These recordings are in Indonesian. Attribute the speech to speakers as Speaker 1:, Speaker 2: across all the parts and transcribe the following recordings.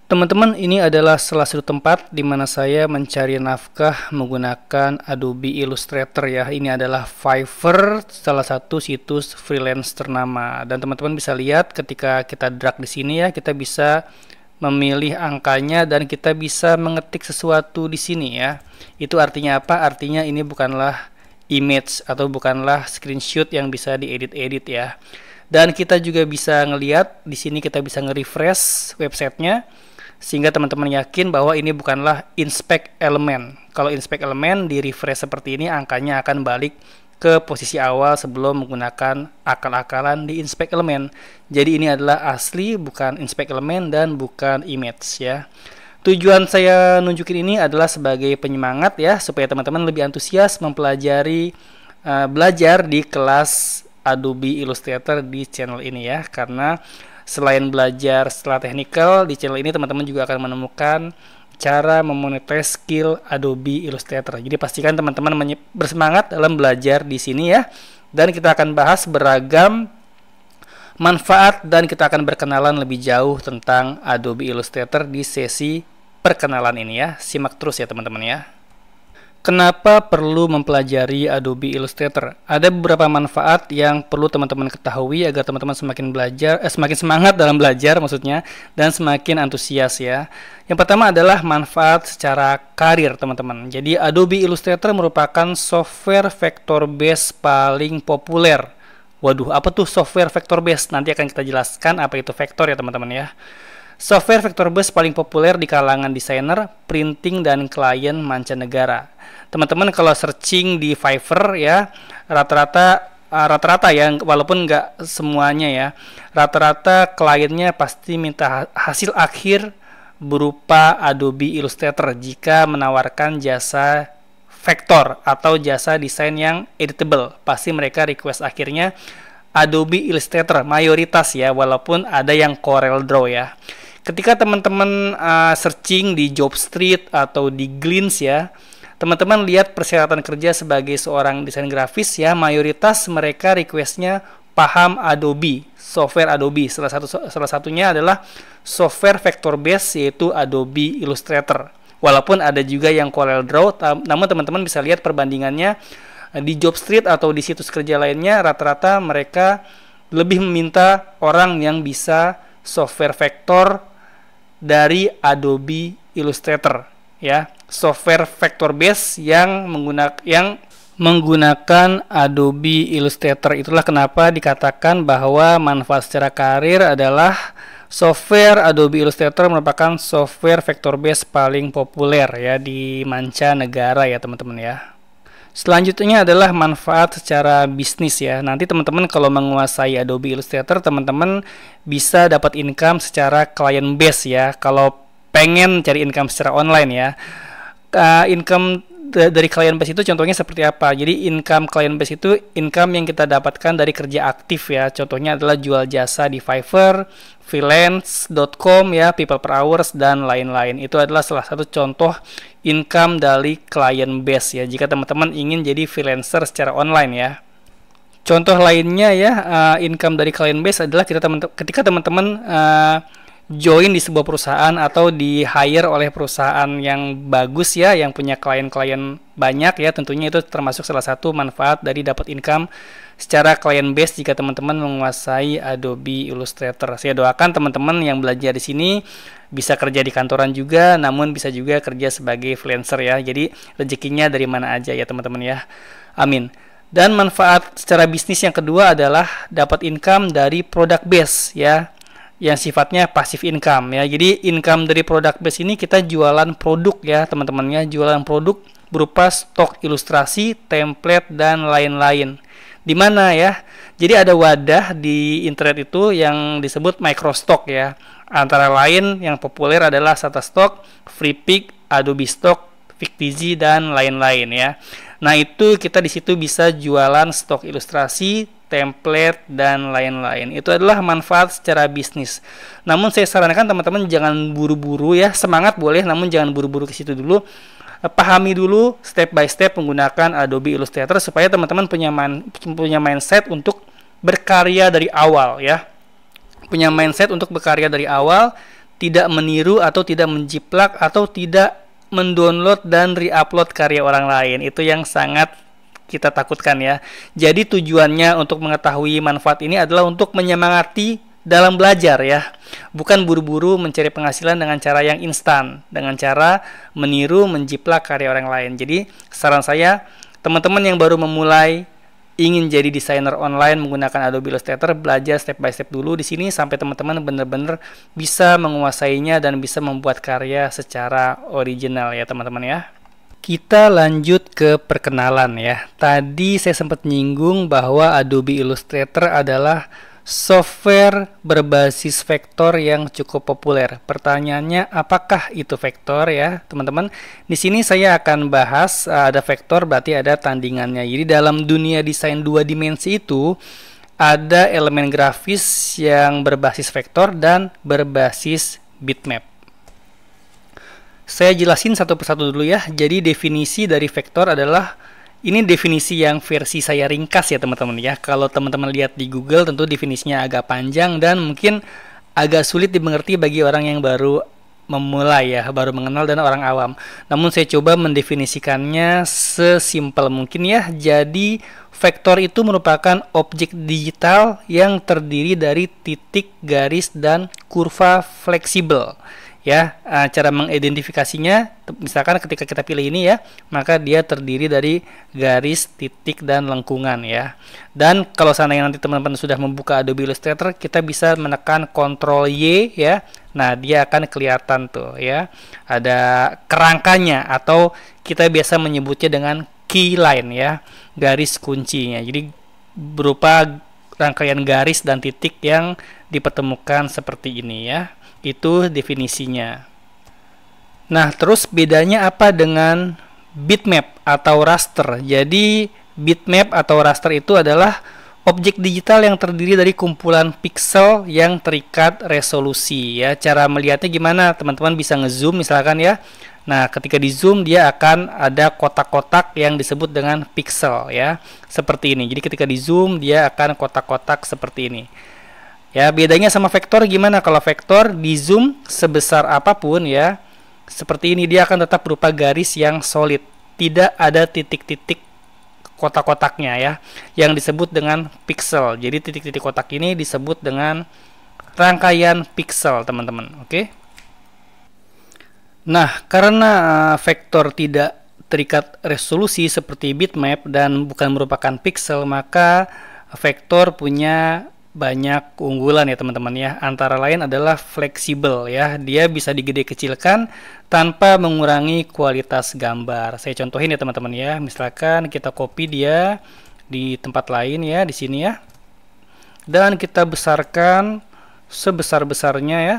Speaker 1: Teman-teman, ini adalah salah satu tempat di mana saya mencari nafkah menggunakan Adobe Illustrator ya. Ini adalah Fiverr, salah satu situs freelance ternama. Dan teman-teman bisa lihat ketika kita drag di sini ya, kita bisa memilih angkanya dan kita bisa mengetik sesuatu di sini ya. Itu artinya apa? Artinya ini bukanlah image atau bukanlah screenshot yang bisa diedit-edit ya. Dan kita juga bisa ngelihat di sini, kita bisa nge-refresh websitenya sehingga teman-teman yakin bahwa ini bukanlah inspect element. Kalau inspect element di refresh seperti ini, angkanya akan balik ke posisi awal sebelum menggunakan akal-akalan di inspect element. Jadi ini adalah asli, bukan inspect element dan bukan image ya. Tujuan saya nunjukin ini adalah sebagai penyemangat ya, supaya teman-teman lebih antusias mempelajari belajar di kelas Adobe Illustrator di channel ini ya. Karena selain belajar setelah technical, di channel ini teman-teman juga akan menemukan cara memonetize skill Adobe Illustrator. Jadi pastikan teman-teman bersemangat dalam belajar di sini ya. Dan kita akan bahas beragam manfaat dan kita akan berkenalan lebih jauh tentang Adobe Illustrator di sesi perkenalan ini ya. Simak terus ya teman-teman ya. Kenapa perlu mempelajari Adobe Illustrator? Ada beberapa manfaat yang perlu teman-teman ketahui agar teman-teman semakin semakin semangat dalam belajar maksudnya, dan semakin antusias ya. Yang pertama adalah manfaat secara karir teman-teman. Jadi Adobe Illustrator merupakan software vector base paling populer. Waduh, apa tuh software vector base? Nanti akan kita jelaskan apa itu vector ya teman-teman ya. Software vector base paling populer di kalangan desainer, printing, dan klien mancanegara. Teman-teman kalau searching di Fiverr ya, rata-rata ya, walaupun nggak semuanya ya, rata-rata kliennya pasti minta hasil akhir berupa Adobe Illustrator jika menawarkan jasa vektor atau jasa desain yang editable. Pasti mereka request akhirnya Adobe Illustrator mayoritas ya, walaupun ada yang Corel Draw ya. Ketika teman-teman searching di Jobstreet atau di Glints ya, teman-teman lihat persyaratan kerja sebagai seorang desain grafis ya, mayoritas mereka requestnya paham Adobe, software Adobe. Salah satunya adalah software vector base yaitu Adobe Illustrator. Walaupun ada juga yang Corel Draw, namun teman-teman bisa lihat perbandingannya di Jobstreet atau di situs kerja lainnya, rata-rata mereka lebih meminta orang yang bisa software vektor dari Adobe Illustrator ya, software vector base yang menggunakan Adobe Illustrator. Itulah kenapa dikatakan bahwa manfaat secara karir adalah software Adobe Illustrator merupakan software vector base paling populer ya di mancanegara ya teman-teman ya. Selanjutnya adalah manfaat secara bisnis ya. Nanti teman-teman kalau menguasai Adobe Illustrator, teman-teman bisa dapat income secara client base ya. Kalau pengen cari income secara online ya. Income dari client base itu contohnya seperti apa? Jadi income client base itu income yang kita dapatkan dari kerja aktif ya. Contohnya adalah jual jasa di Fiverr, freelance.com ya, people per hours, dan lain-lain. Itu adalah salah satu contoh income dari client base ya, jika teman-teman ingin jadi freelancer secara online ya. Contoh lainnya ya, income dari client base adalah ketika teman-teman join di sebuah perusahaan atau di hire oleh perusahaan yang bagus ya, yang punya klien-klien banyak ya, tentunya itu termasuk salah satu manfaat dari dapat income secara client base jika teman-teman menguasai Adobe Illustrator. Saya doakan teman-teman yang belajar di sini bisa kerja di kantoran juga, namun bisa juga kerja sebagai freelancer ya. Jadi rezekinya dari mana aja ya teman-teman ya. Amin. Dan manfaat secara bisnis yang kedua adalah dapat income dari product base ya, yang sifatnya passive income ya. Jadi income dari product base ini kita jualan produk ya teman-teman ya, jualan produk berupa stok ilustrasi, template, dan lain-lain. Di mana ya? Jadi ada wadah di internet itu yang disebut microstock ya. Antara lain yang populer adalah Shutterstock, Freepik, Adobe Stock, Picvizy, dan lain-lain ya. Nah, itu kita di situ bisa jualan stok ilustrasi, template, dan lain-lain. Itu adalah manfaat secara bisnis. Namun saya sarankan teman-teman jangan buru-buru ya. Semangat boleh, namun jangan buru-buru ke situ dulu. Pahami dulu step by step menggunakan Adobe Illustrator supaya teman-teman punya mindset untuk berkarya dari awal ya. Punya mindset untuk berkarya dari awal tidak meniru atau tidak menjiplak atau tidak mendownload dan reupload karya orang lain. Itu yang sangat kita takutkan ya. Jadi tujuannya untuk mengetahui manfaat ini adalah untuk menyemangati dalam belajar ya. Bukan buru-buru mencari penghasilan dengan cara yang instan, dengan cara meniru, menjiplak karya orang lain. Jadi saran saya, teman-teman yang baru memulai ingin jadi desainer online menggunakan Adobe Illustrator, belajar step by step dulu di sini sampai teman-teman benar-benar bisa menguasainya dan bisa membuat karya secara original ya teman-teman ya. Kita lanjut ke perkenalan ya. Tadi saya sempat menyinggung bahwa Adobe Illustrator adalah software berbasis vektor yang cukup populer. Pertanyaannya, apakah itu vektor ya, teman-teman? Di sini saya akan bahas ada vektor berarti ada tandingannya. Jadi dalam dunia desain 2 dimensi itu ada elemen grafis yang berbasis vektor dan berbasis bitmap. Saya jelasin satu persatu dulu ya. Jadi definisi dari vektor adalah, ini definisi yang versi saya ringkas ya teman-teman ya. Kalau teman-teman lihat di Google tentu definisinya agak panjang dan mungkin agak sulit dimengerti bagi orang yang baru memulai ya, baru mengenal dan orang awam. Namun saya coba mendefinisikannya sesimpel mungkin ya. Jadi vektor itu merupakan objek digital yang terdiri dari titik, garis, dan kurva fleksibel. Ya, cara mengidentifikasinya, misalkan ketika kita pilih ini ya, maka dia terdiri dari garis, titik, dan lengkungan ya. Dan kalau seandainya nanti teman-teman sudah membuka Adobe Illustrator, kita bisa menekan Ctrl Y ya. Nah, dia akan kelihatan tuh ya. Ada kerangkanya atau kita biasa menyebutnya dengan keyline ya, garis kuncinya. Jadi berupa rangkaian garis dan titik yang dipertemukan seperti ini ya. Itu definisinya. Nah, terus bedanya apa dengan bitmap atau raster? Jadi bitmap atau raster itu adalah objek digital yang terdiri dari kumpulan pixel yang terikat resolusi ya. Cara melihatnya gimana? Teman-teman bisa ngezoom misalkan ya. Nah, ketika di zoom dia akan ada kotak-kotak yang disebut dengan pixel ya. Seperti ini. Jadi ketika di zoom dia akan kotak-kotak seperti ini. Ya, bedanya sama vektor gimana? Kalau vektor di zoom sebesar apapun ya, seperti ini dia akan tetap berupa garis yang solid. Tidak ada titik-titik kotak-kotaknya ya, yang disebut dengan pixel. Jadi titik-titik kotak ini disebut dengan rangkaian pixel, teman-teman. Oke. Nah, karena vektor tidak terikat resolusi seperti bitmap dan bukan merupakan pixel, maka vektor punya banyak keunggulan ya teman-teman ya. Antara lain adalah fleksibel ya. Dia bisa digede kecilkan tanpa mengurangi kualitas gambar. Saya contohin ya teman-teman ya. Misalkan kita copy dia di tempat lain ya, di sini ya. Dan kita besarkan sebesar-besarnya ya.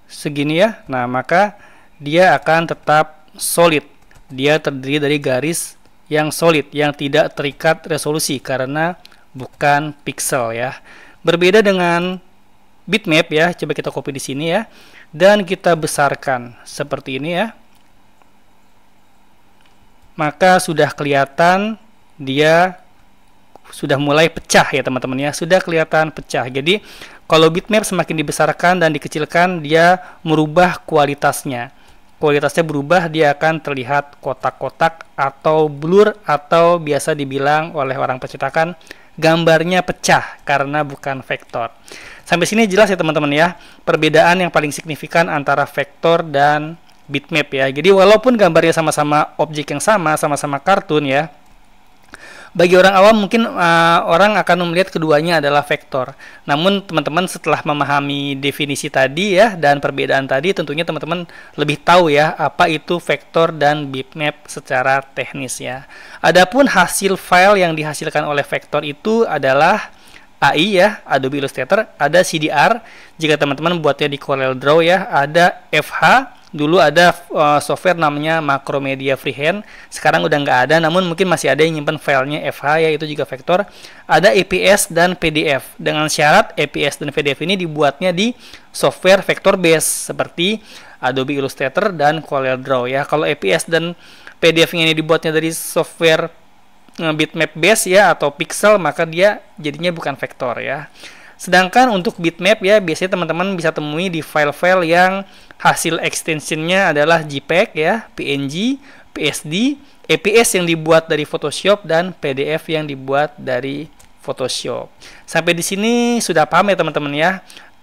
Speaker 1: Segini ya. Nah, maka dia akan tetap solid. Dia terdiri dari garis yang solid, yang tidak terikat resolusi karena bukan pixel ya. Berbeda dengan bitmap ya. Coba kita copy di sini ya. Dan kita besarkan seperti ini ya. Maka sudah kelihatan dia sudah mulai pecah ya teman-teman ya. Sudah kelihatan pecah. Jadi kalau bitmap semakin dibesarkan dan dikecilkan, dia merubah kualitasnya. Kualitasnya berubah, dia akan terlihat kotak-kotak atau blur, atau biasa dibilang oleh orang percetakan gambarnya pecah karena bukan vektor. Sampai sini jelas ya teman-teman ya, perbedaan yang paling signifikan antara vektor dan bitmap ya. Jadi walaupun gambarnya sama-sama objek yang sama-sama kartun ya, bagi orang awam mungkin orang akan melihat keduanya adalah vektor. Namun teman-teman setelah memahami definisi tadi ya dan perbedaan tadi, tentunya teman-teman lebih tahu ya apa itu vektor dan bitmap secara teknis ya. Adapun hasil file yang dihasilkan oleh vektor itu adalah AI ya, Adobe Illustrator, ada CDR jika teman-teman buatnya di CorelDRAW ya, ada FH. Dulu ada software namanya Macromedia Freehand, sekarang udah nggak ada, namun mungkin masih ada yang nyimpan filenya FH ya, itu juga vektor. Ada EPS dan PDF, dengan syarat EPS dan PDF ini dibuatnya di software vektor base seperti Adobe Illustrator dan CorelDRAW ya. Kalau EPS dan PDF ini dibuatnya dari software bitmap base ya atau pixel, maka dia jadinya bukan vektor ya. Sedangkan untuk bitmap ya, biasanya teman-teman bisa temui di file-file yang hasil extensionnya adalah JPEG ya, PNG, PSD, EPS yang dibuat dari Photoshop, dan PDF yang dibuat dari Photoshop. Sampai di sini sudah paham ya teman-teman ya,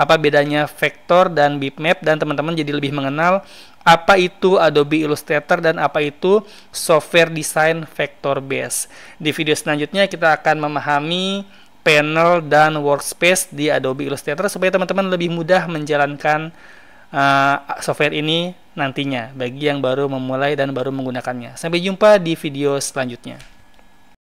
Speaker 1: apa bedanya vektor dan bitmap, dan teman-teman jadi lebih mengenal apa itu Adobe Illustrator dan apa itu software design vector base. Di video selanjutnya kita akan memahami panel dan workspace di Adobe Illustrator supaya teman-teman lebih mudah menjalankan software ini nantinya bagi yang baru memulai dan baru menggunakannya. Sampai jumpa di video selanjutnya.